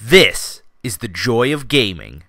This is the joy of gaming.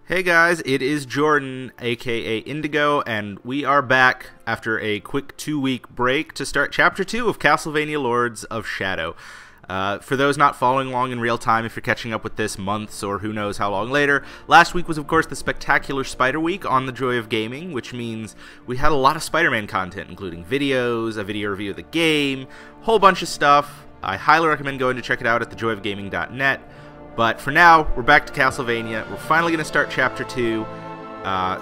Hey guys, it is Jordan, aka Indigo, and we are back after a quick 2-week break to start Chapter 2 of Castlevania Lords of Shadow. For those not following along in real time, if you're catching up with this months or who knows how long later, last week was of course the Spectacular Spider Week on the Joy of Gaming, which means we had a lot of Spider-Man content, including videos, a video review of the game, a whole bunch of stuff. I highly recommend going to check it out at thejoyofgaming.net. But for now, we're back to Castlevania. We're finally going to start Chapter 2,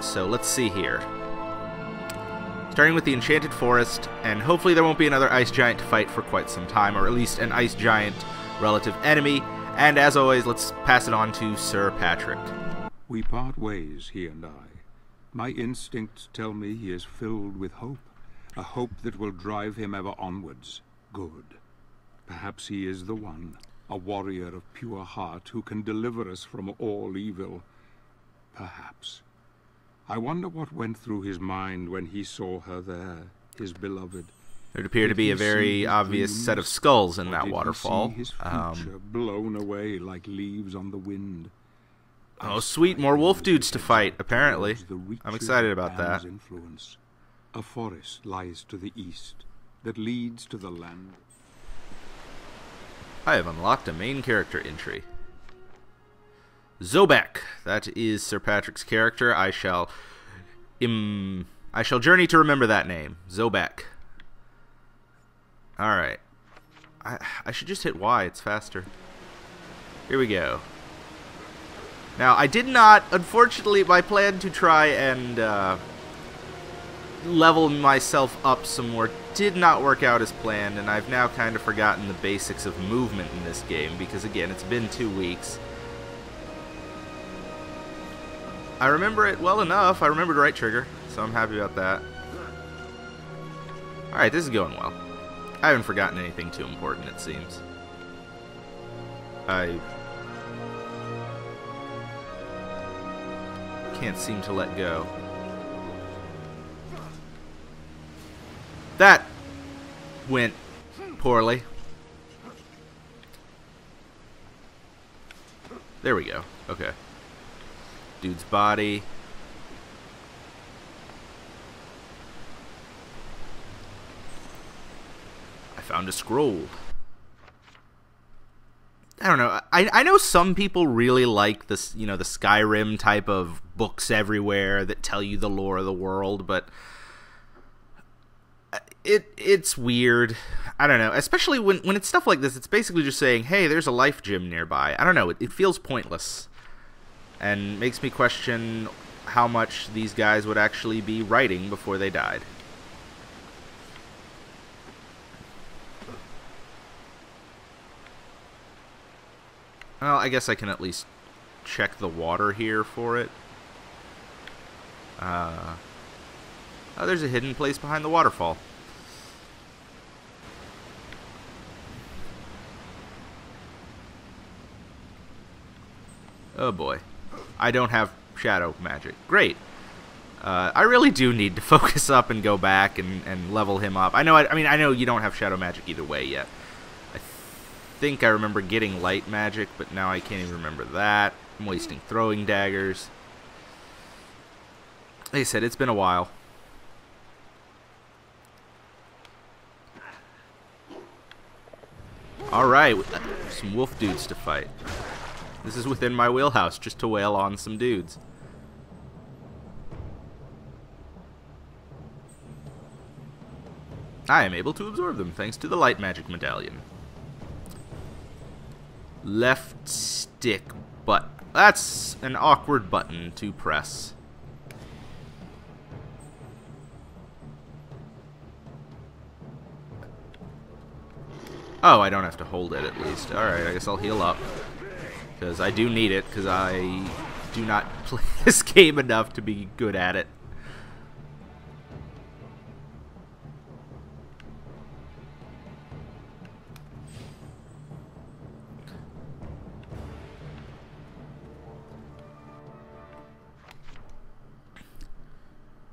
so let's see here. Starting with the Enchanted Forest, and hopefully there won't be another ice giant to fight for quite some time, or at least an ice giant relative enemy. And as always, let's pass it on to Sir Patrick. We part ways, he and I. My instincts tell me he is filled with hope, a hope that will drive him ever onwards. Good. Perhaps he is the one. A warrior of pure heart who can deliver us from all evil. Perhaps. I wonder what went through his mind when he saw her there, his beloved. There'd appear to be a very obvious set of skulls in that waterfall. Did he see his future blown away like leaves on the wind? Oh, sweet, more wolf dudes to fight, apparently. I'm excited about that. Influence. A forest lies to the east that leads to the land. I have unlocked a main character entry. Zobek. That is Sir Patrick's character. I shall journey to remember that name. Zobek. Alright. I should just hit Y. It's faster. Here we go. Now, I did not, unfortunately, my plan to try and level myself up some more did not work out as planned, and I've now kind of forgotten the basics of movement in this game because, again, it's been 2 weeks. I remember it well enough. I remembered right trigger, so I'm happy about that. Alright, this is going well. I haven't forgotten anything too important, it seems. I can't seem to let go. That went poorly. There we go. Okay. Dude's body. I found a scroll. I don't know. I know some people really like this, you know, the Skyrim type of books everywhere that tell you the lore of the world, but it's weird. I don't know. Especially when it's stuff like this, it's basically just saying, hey, there's a life gym nearby. I don't know. It feels pointless. And makes me question how much these guys would actually be writing before they died. Well, I guess I can at least check the water here for it. Oh, there's a hidden place behind the waterfall. Oh boy. I don't have shadow magic. Great. I really do need to focus up and go back and level him up. I know you don't have shadow magic either way yet. I think I remember getting light magic, but now I can't even remember that. I'm wasting throwing daggers. Like I said, it's been a while. Alright, some wolf dudes to fight. This is within my wheelhouse, just to wail on some dudes. I am able to absorb them, thanks to the light magic medallion. Left stick, but that's an awkward button to press. Oh, I don't have to hold it at least. Alright, I guess I'll heal up. Because I do need it, because I do not play this game enough to be good at it.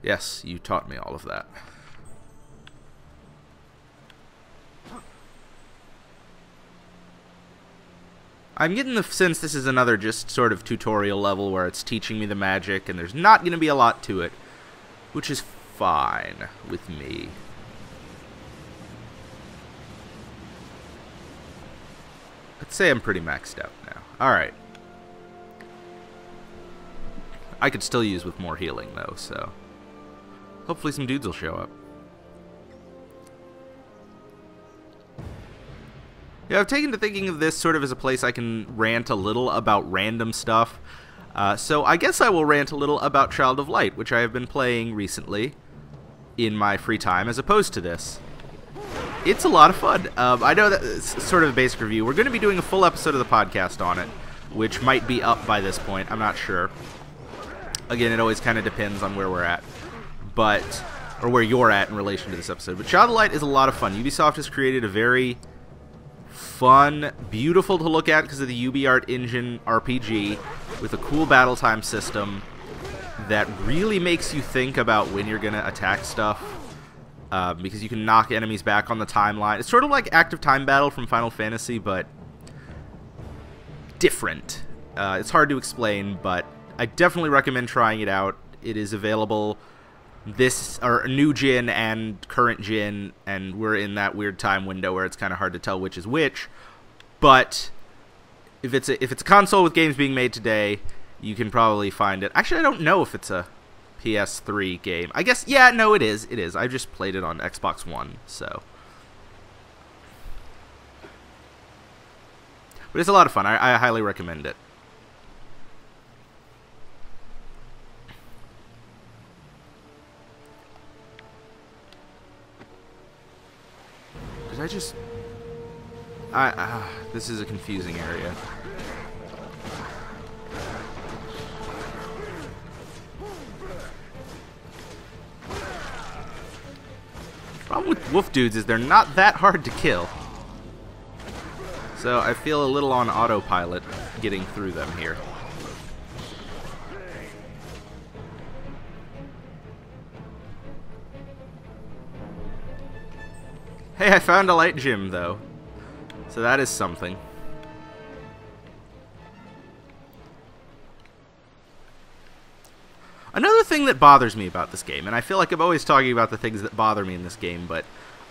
Yes, you taught me all of that. I'm getting the sense this is another just sort of tutorial level where it's teaching me the magic, and there's not going to be a lot to it, which is fine with me. Let's say I'm pretty maxed out now. Alright. I could still use with more healing, though, so hopefully some dudes will show up. Yeah, I've taken to thinking of this sort of as a place I can rant a little about random stuff. So I guess I will rant a little about Child of Light, which I have been playing recently in my free time, as opposed to this. It's a lot of fun. I know that it's sort of a basic review. We're going to be doing a full episode of the podcast on it, which might be up by this point. I'm not sure. Again, it always kind of depends on where we're at, or where you're at in relation to this episode. But Child of Light is a lot of fun. Ubisoft has created a very fun, beautiful to look at because of the UbiArt engine RPG with a cool battle time system that really makes you think about when you're going to attack stuff, because you can knock enemies back on the timeline. It's sort of like active time battle from Final Fantasy, but different. It's hard to explain, but I definitely recommend trying it out. It is available new gen and current gen, and we're in that weird time window where it's kind of hard to tell which is which. But if it's a console with games being made today, you can probably find it. Actually, I don't know if it's a PS3 game. I guess, yeah, no, it is. It is. I just played it on Xbox One, so. But it's a lot of fun. I highly recommend it. This is a confusing area. Problem with wolf dudes is they're not that hard to kill. So I feel a little on autopilot getting through them here. Hey, I found a light gym, though. So that is something. Another thing that bothers me about this game, and I feel like I'm always talking about the things that bother me in this game, but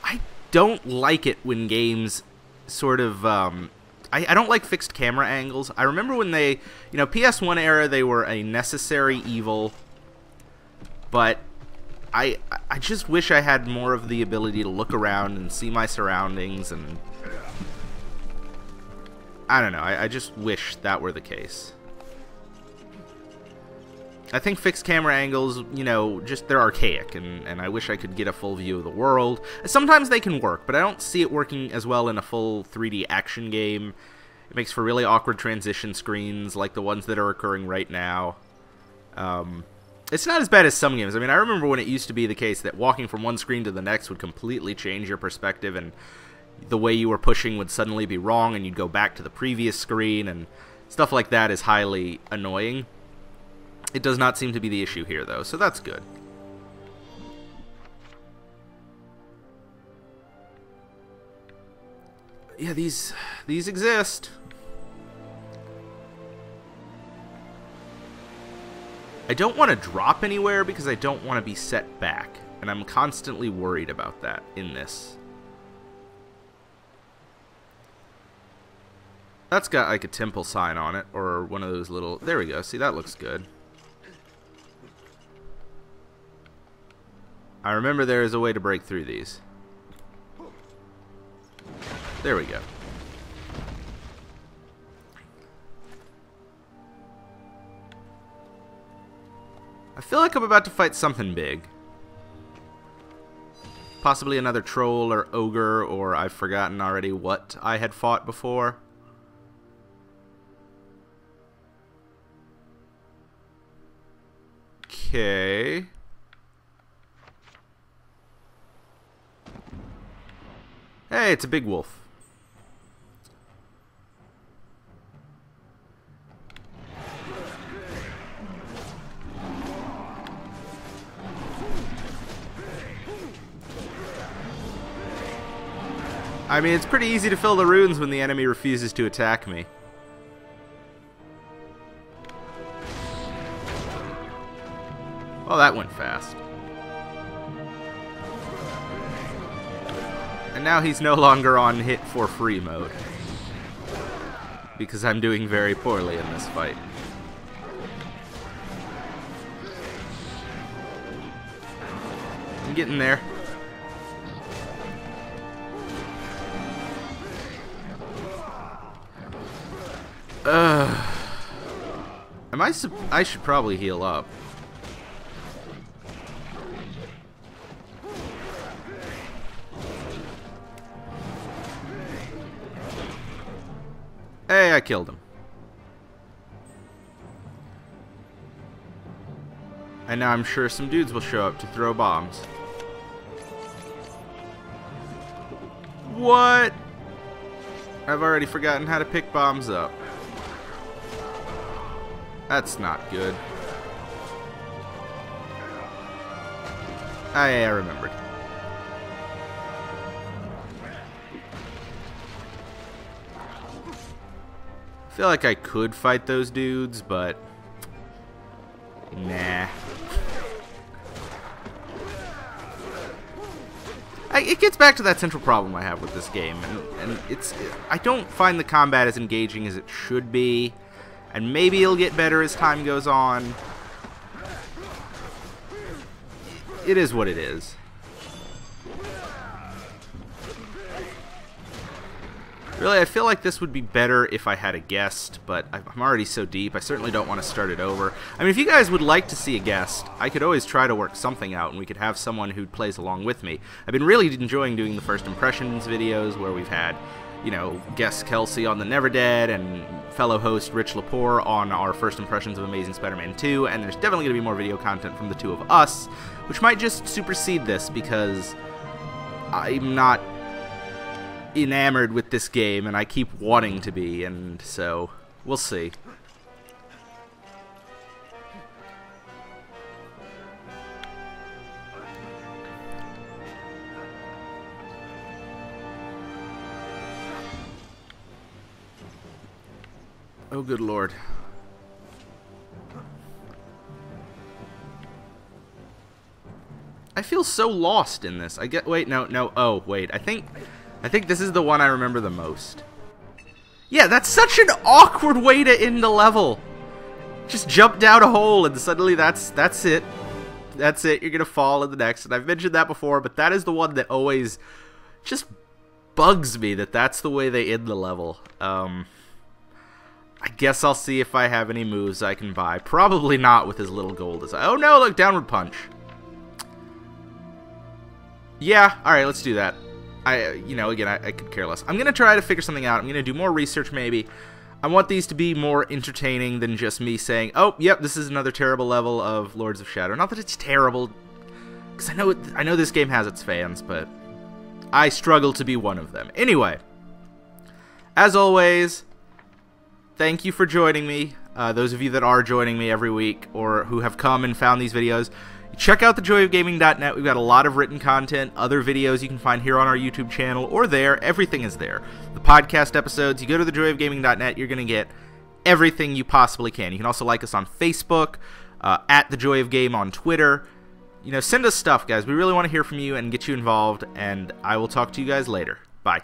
I don't like it when games sort of, I don't like fixed camera angles. I remember when they, PS1 era, they were a necessary evil, but I just wish I had more of the ability to look around and see my surroundings, and I don't know, I just wish that were the case. I think fixed camera angles, they're archaic, and I wish I could get a full view of the world. Sometimes they can work, but I don't see it working as well in a full 3D action game. It makes for really awkward transition screens, like the ones that are occurring right now. It's not as bad as some games. I mean, I remember when it used to be the case that walking from one screen to the next would completely change your perspective, and the way you were pushing would suddenly be wrong, and you'd go back to the previous screen, and stuff like that is highly annoying. It does not seem to be the issue here, though, so that's good. Yeah, these exist. I don't want to drop anywhere because I don't want to be set back, and I'm constantly worried about that in this. That's got like a temple sign on it, or one of those little... There we go. See, that looks good. I remember there is a way to break through these. There we go. I feel like I'm about to fight something big. Possibly another troll or ogre, or I've forgotten already what I had fought before. Okay. Hey, it's a big wolf. I mean, it's pretty easy to fill the runes when the enemy refuses to attack me. Well, that went fast. And now he's no longer on hit for free mode. Because I'm doing very poorly in this fight. I'm getting there. I should probably heal up. Hey, I killed him. And now I'm sure some dudes will show up to throw bombs. What? I've already forgotten how to pick bombs up. That's not good. I remembered. I feel like I could fight those dudes, but nah. It gets back to that central problem I have with this game, and I don't find the combat as engaging as it should be, and maybe it'll get better as time goes on. It is what it is. Really, I feel like this would be better if I had a guest, but I'm already so deep, I certainly don't want to start it over. I mean, if you guys would like to see a guest, I could always try to work something out, and we could have someone who plays along with me. I've been really enjoying doing the First Impressions videos, where we've had, you know, guest Kelsey on the Never Dead, and fellow host Rich Lepore on our First Impressions of Amazing Spider-Man 2, and there's definitely going to be more video content from the two of us, which might just supersede this, because I'm not enamored with this game, and I keep wanting to be, and so we'll see. Oh, good lord. I feel so lost in this. Wait, no. Oh, wait. I think this is the one I remember the most. Yeah, that's such an awkward way to end the level. Just jump down a hole and suddenly that's it. That's it. You're gonna fall in the next. And I've mentioned that before, but that is the one that always just bugs me. That's the way they end the level. I guess I'll see if I have any moves I can buy. Probably not with as little gold as oh no! Look, downward punch. Yeah. All right, let's do that. Again, I could care less. I'm going to try to figure something out. I'm going to do more research, maybe. I want these to be more entertaining than just me saying, oh, yep, this is another terrible level of Lords of Shadow. Not that it's terrible, because I know this game has its fans, but I struggle to be one of them. Anyway, as always, thank you for joining me. Those of you that are joining me every week, or who have come and found these videos, check out thejoyofgaming.net. We've got a lot of written content, other videos you can find here on our YouTube channel, or there. Everything is there. The podcast episodes, you go to thejoyofgaming.net, you're going to get everything you possibly can. You can also like us on Facebook, at thejoyofgame on Twitter. You know, send us stuff, guys. We really want to hear from you and get you involved, and I will talk to you guys later. Bye.